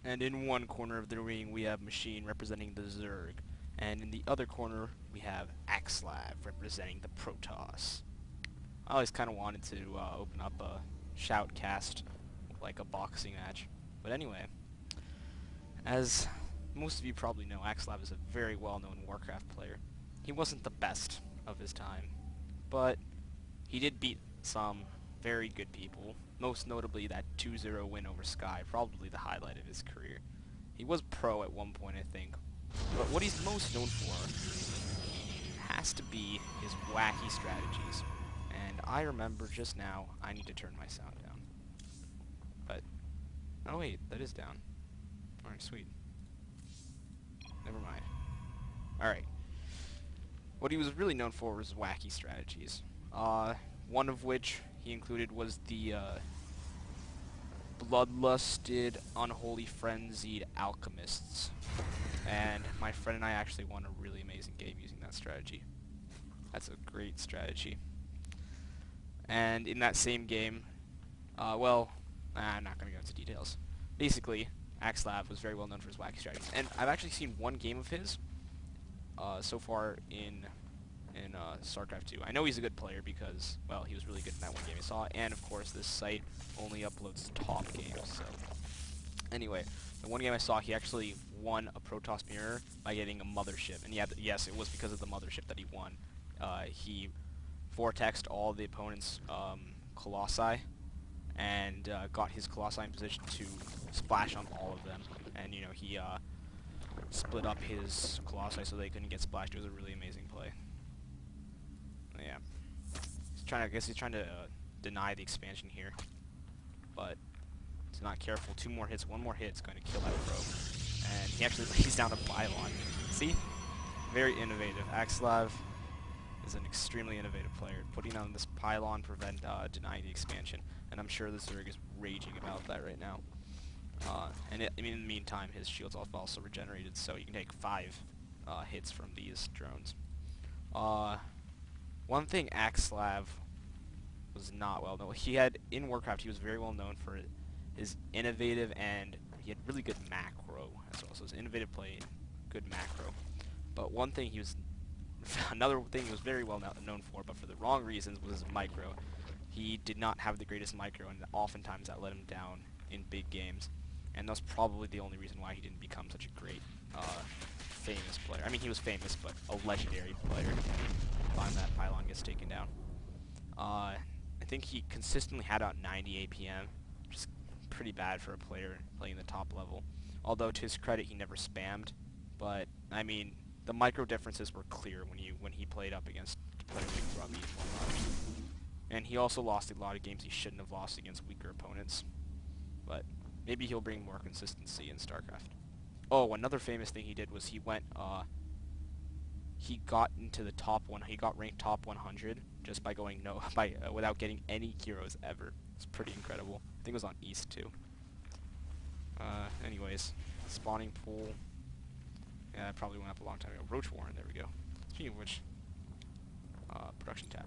And in one corner of the ring, we have Machine representing the Zerg. And in the other corner, we have Axslav representing the Protoss. I always kind of wanted to open up a shoutcast, like a boxing match. But anyway, as most of you probably know, Axslav is a very well-known Warcraft player. He wasn't the best of his time, but he did beat some very good people, most notably that 2-0 win over Sky, probably the highlight of his career. He was pro at one point, I think, but what he's most known for has to be his wacky strategies. And I remember just now, I need to turn my sound down. But, oh wait, that is down. Alright, sweet. Never mind. Alright. What he was really known for was wacky strategies. One of which he included was the bloodlusted, unholy, frenzied alchemists. And my friend and I actually won a really amazing game using that strategy. That's a great strategy. And in that same game, I'm not going to go into details. Basically, Axslav was very well known for his wacky strategies. And I've actually seen one game of his so far in StarCraft 2. I know he's a good player because, well, he was really good in that one game I saw, and of course this site only uploads top games, so. Anyway, the one game I saw, he actually won a Protoss mirror by getting a mothership, and yes, it was because of the mothership that he won. He vortexed all the opponent's Colossi, and got his Colossi in position to splash on all of them, and, you know, he split up his Colossi so they couldn't get splashed. It was a really amazing play. Yeah. I guess he's trying to deny the expansion here. But he's not careful. Two more hits, one more hit is going to kill that probe. And he actually lays down a pylon. See? Very innovative. Axslav is an extremely innovative player. Putting on this pylon prevent denying the expansion. And I'm sure the Zerg is raging about that right now. In the meantime, his shields have also regenerated, so you can take 5 hits from these drones. One thing Axslav was not well known. In Warcraft, he was very well known for his innovative, and he had really good macro as well. So his innovative play, good macro. But another thing he was very well known for, but for the wrong reasons, was his micro. He did not have the greatest micro, and oftentimes that let him down in big games. And that's probably the only reason why he didn't become such a great, famous player. I mean, he was famous, but a legendary player. Time that pylon gets taken down. I think he consistently had out 90 APM, which is pretty bad for a player playing the top level. Although, to his credit, he never spammed. But, I mean, the micro differences were clear when he played up against players like Grubby and whatnot. And he also lost a lot of games he shouldn't have lost against weaker opponents. But maybe he'll bring more consistency in StarCraft. Oh, another famous thing he did was he got into the top one. He got ranked top 100 just by going without getting any heroes ever. It's pretty incredible. I think it was on East too. Anyways, spawning pool. Yeah, that probably went up a long time ago. Roach Warren. There we go. Speaking of which, production tab.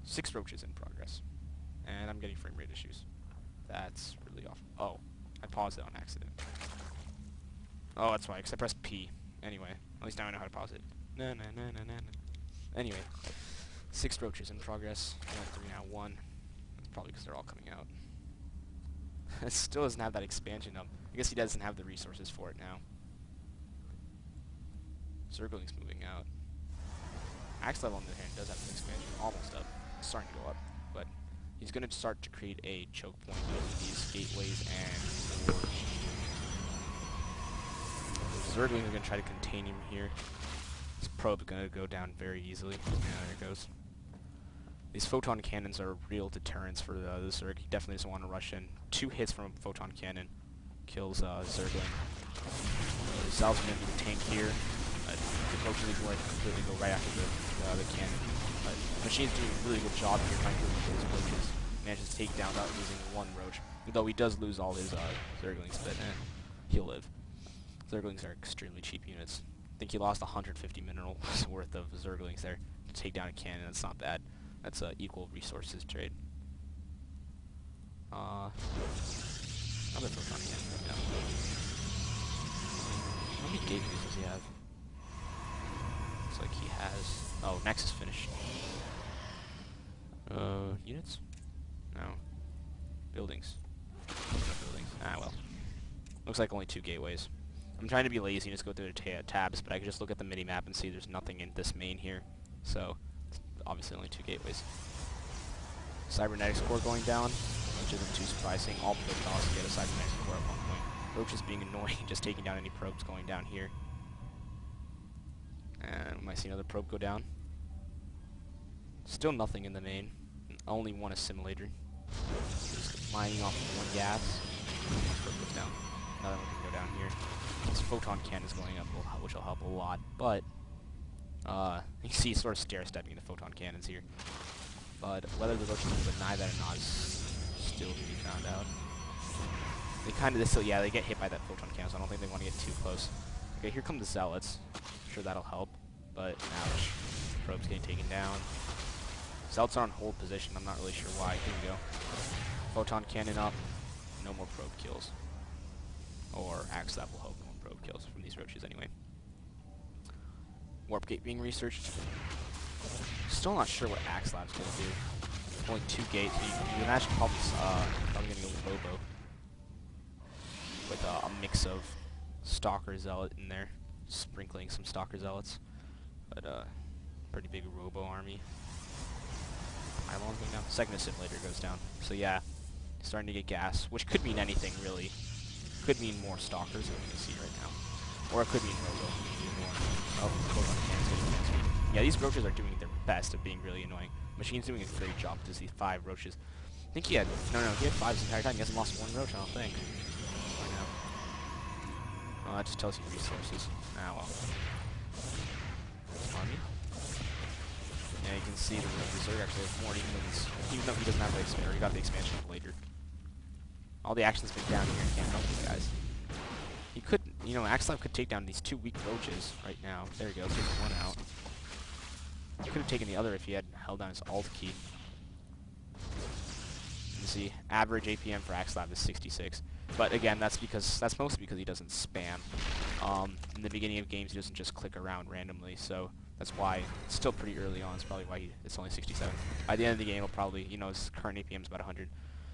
6 roaches in progress, and I'm getting frame rate issues. That's really off. Oh, I paused it on accident. Oh, that's why, because I pressed P. Anyway, at least now I know how to pause it. Anyway, 6 roaches in progress. 3 now, 1. That's probably because they're all coming out. It still doesn't have that expansion up. I guess he doesn't have the resources for it now. Zergling's moving out. Axslav, on the other hand, does have an expansion almost up. It's starting to go up, but he's going to start to create a choke point with these gateways and forge. Zerglings are going to try to contain him here. This probe is going to go down very easily. Yeah, there it goes. These photon cannons are real deterrents for the Zerg. He definitely doesn't want to rush in. 2 hits from a photon cannon kills Zergling. Zal's going to be the tank here. The roaches is going to completely go right after the cannon. But Machine's doing a really good job here trying to kill his roaches. Manages to take down without losing 1 roach. Though he does lose all his Zerglings, but he'll live. Zerglings are extremely cheap units. I think he lost 150 minerals worth of Zerglings there to take down a cannon. That's not bad. That's a equal resources trade. Another photon cannon. gate moves does he have? Looks like he has... Oh, Nexus finished. Units? No. Buildings. No buildings. Ah, well. Looks like only 2 gateways. I'm trying to be lazy and just go through the tabs, but I can just look at the mini-map and see there's nothing in this main here. So, obviously only 2 gateways. Cybernetics core going down, which isn't too surprising. All Protoss get a cybernetics core at one point. Roach is being annoying, just taking down any probes going down here. And we might see another probe go down. Still nothing in the main. Only one assimilator. Just mining off one gas. Probe goes down. Another one can go down here. This photon cannon is going up, which will help a lot. But you can see he's sort of stair-stepping the photon cannons here. But whether the Russians will deny that or not is still to be found out. They kind of, yeah, they get hit by that photon cannon, so I don't think they want to get too close. Okay, here come the Zealots. I'm sure that'll help. But, ouch. Probe's getting taken down. Zealots are on hold position. I'm not really sure why. Here we go. Photon cannon up. No more probe kills. Or Axslav will hope no more probe kills from these roaches anyway. Warp gate being researched. Still not sure what Axslav's going to do. Only 2 gates. So you imagine probably going to go with Robo. With a mix of Stalker Zealot in there. Sprinkling some Stalker Zealots. But pretty big Robo army. Pylon's going down. Second assimilator goes down. So yeah, starting to get gas, which could mean anything really. Could mean more Stalkers, as you can see right now. Or it could mean Robo. Oh, yeah, these roaches are doing their best at being really annoying. Machine's doing a great job to see 5 roaches. I think he had, no, he had 5 this entire time. He hasn't lost 1 roach, I don't think. Right now. Oh, that just tells you resources. Ah, well. Army. Yeah, you can see the Berserk actually has more, even though he doesn't have the expansion, or he got the expansion later. All the action's been down here, can't help you guys. He could, you know, Axslav could take down these 2 weak roaches right now. There he goes, takes 1 out. He could have taken the other if he had held down his alt key. You see, average APM for Axslav is 66. But again, that's mostly because he doesn't spam. In the beginning of games, he doesn't just click around randomly, so that's why it's still pretty early on. It's probably why it's only 67. By the end of the game, he'll probably, you know, his current APM is about 100.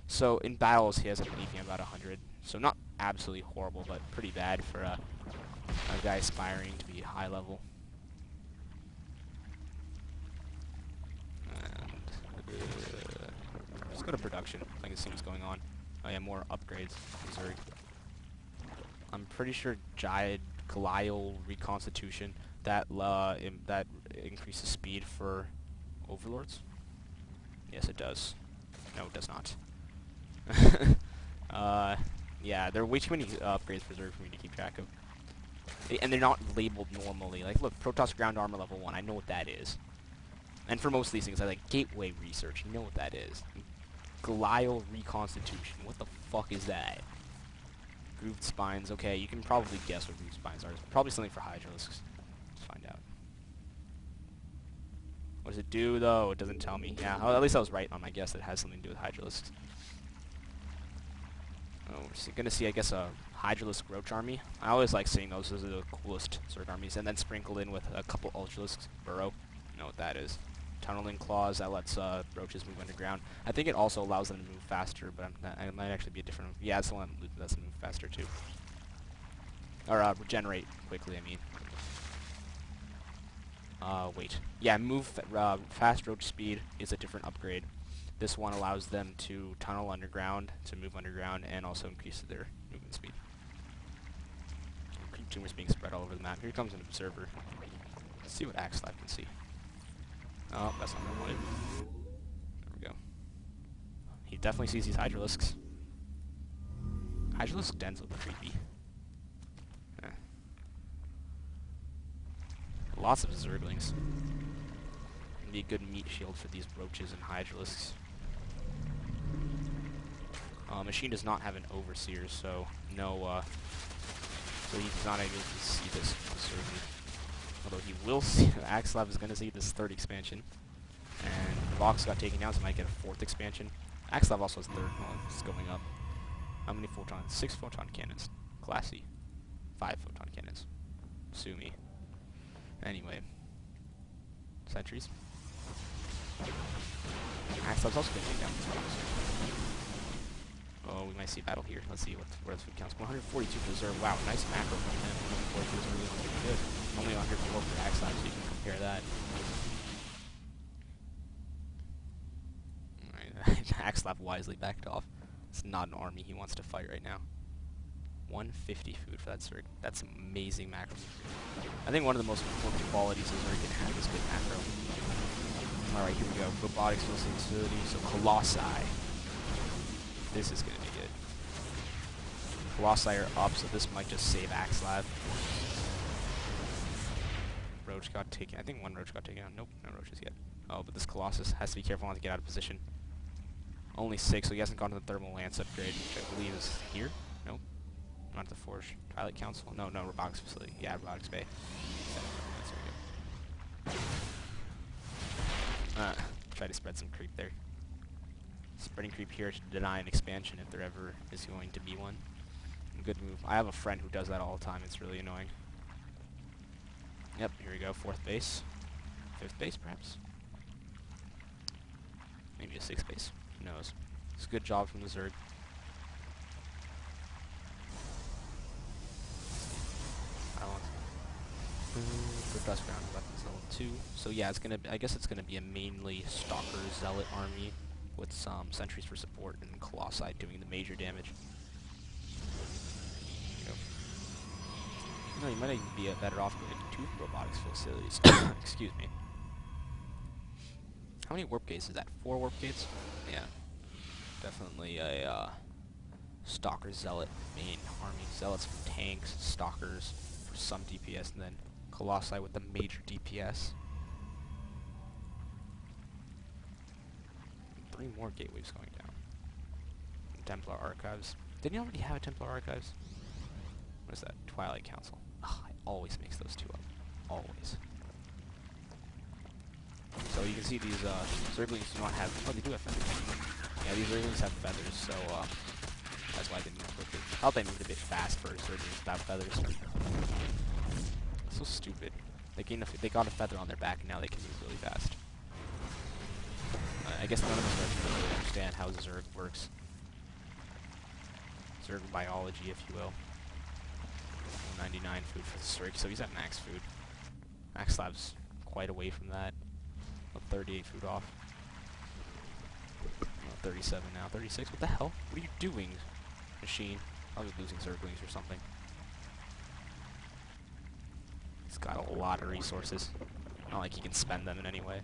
So in battles, he has an APM about 100. So not absolutely horrible, but pretty bad for a guy aspiring to be high level. And let's go to production. I can see what's going on. Oh yeah, more upgrades. Berserk. I'm pretty sure Giant Glial Reconstitution that increases speed for Overlords. Yes, it does. No, it does not. Yeah, there are way too many upgrades preserved for me to keep track of. And they're not labeled normally. Like, look, Protoss Ground Armor level 1, I know what that is. And for most of these things, I like Gateway Research, you know what that is. Glial Reconstitution, what the fuck is that? Grooved Spines, okay, you can probably guess what Grooved Spines are. It's probably something for Hydralisks. Let's find out. What does it do, though? It doesn't tell me. Yeah, well, at least I was right on my guess that it has something to do with Hydralisks. Oh, we're gonna see, I guess, a Hydralisk Roach army. I always like seeing those. Those are the coolest Zerg armies. And then sprinkled in with a couple Ultralisks. Burrow. You know what that is. Tunneling Claws, that lets roaches move underground. I think it also allows them to move faster, but it might actually be a different... Yeah, it's the one that lets them move faster, too. Or, regenerate quickly, I mean. Wait. Yeah, fast roach speed is a different upgrade. This one allows them to tunnel underground, to move underground, and also increases their movement speed. Creep tumors being spread all over the map. Here comes an observer. Let's see what Axslav can see. Oh, that's not what I wanted. There we go. He definitely sees these Hydralisks. Hydralisk dens look creepy. Eh. Lots of Zerglings. Be a good meat shield for these roaches and Hydralisks. Machine does not have an Overseer, so no, so he's not able to see this Zergling. Although he will see, Axslav is going to see this 3rd expansion. And Vox got taken down, so he might get a 4th expansion. Axslav also has 3rd, well, it's going up. How many photons? 6 photon cannons. Classy. 5 photon cannons. Sue me. Anyway. Sentries. Axslav's also going to take down these rocks. Oh, we might see battle here. Let's see where the food counts. 142 preserve. Wow, nice macro from him. 142 is really looking good. Only 104 for Axslav, so you can compare that. Axslav wisely backed off. It's not an army he wants to fight right now. 150 food for that Zerg. That's amazing macro. I think one of the most important qualities a Zerg can have is good macro. Alright, here we go. Robotics facility. So Colossi. This is going to be good. Colossi are up, so this might just save Axslav. Roach got taken. I think one Roach got taken out. Nope, no Roaches yet. Oh, but this Colossus has to be careful not to get out of position. Only 6, so he hasn't gone to the Thermal Lance upgrade, which I believe is here. Nope. Not the Forge. Pilot Council. No, Robotics Facility. Yeah, Robotics Bay. There we go. Try to spread some creep there. Spreading creep here to deny an expansion if there ever is going to be one. Good move. I have a friend who does that all the time. It's really annoying. Yep, here we go. 4th base. 5th base, perhaps. Maybe a 6th base. Who knows? It's a good job from the Zerg. For dust ground weapons level 2. So yeah, it's gonna. I guess it's gonna be a mainly Stalker Zealot army with some sentries for support and Colossi doing the major damage. No, you might even be better off going to 2 robotics facilities. Excuse me. How many warp gates is that? 4 warp gates? Yeah. Definitely a Stalker Zealot main army. Zealots for tanks, Stalkers for some DPS, and then Colossi with the major DPS. 3 more gateways going down. And Templar Archives. Didn't you already have a Templar Archives? What is that? Twilight Council. Ugh, I always mix those 2 up. Always. So you can see these Zerglings do not have... Oh, they do have feathers. Yeah, these Zerglings have feathers, so that's why they move quickly. I thought they moved a bit fast for Zerglings without feathers. So stupid. They got a feather on their back, and now they can move really fast. I guess none of us really understand how Zerg works. Zerg biology, if you will. 99 food for the Zerg, so he's at max food. Axslav's quite away from that. 38 food off. 37 now. 36? What the hell? What are you doing, machine? Probably losing Zerglings or something. He's got a lot of resources. Not like he can spend them in any way.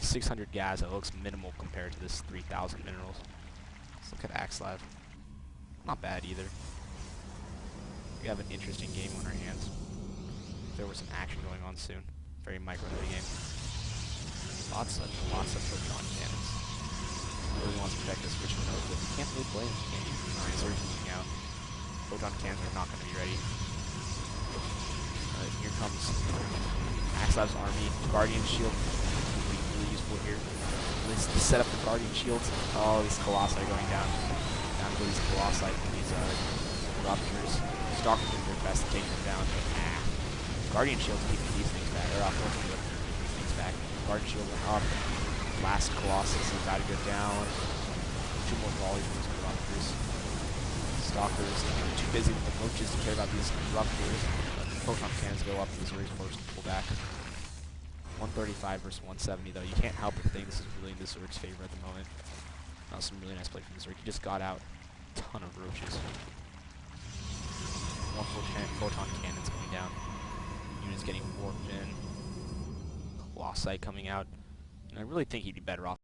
600 gas, it looks minimal compared to this 3,000 minerals. Let's look at Axslav. Not bad either. We have an interesting game on our hands. There was some action going on soon. Very micro-heavy game. Lots of photon cannons. Really wants to protect this Richmond node, but you can't really blame him. You can't use the Zerg using out. Photon cannons are not going to be ready. Here comes Axslav's army. Guardian shield. Really useful here. Let's set up the Guardian shields. Oh, these Colossi are going down. Down to these Colossi from these Ruptures. Stalkers doing their best to take them down, but Guardian shield's keeping these things back. They're off keeping these things back. Guardian shield went up. Last Colossus is about to go down. 2 more volleys from these Ruptures. Stalkers too busy with the roaches to care about these Ruptures. Photon cannons go up, and the Zerg's forced to pull back. 135 versus 170, though. You can't help but think this is really in the Zerg's favor at the moment. That was some really nice play from the Zerg. He just got out a ton of roaches. 1 photon cannons coming down. Units getting warped in. Colossi coming out. And I really think he'd be better off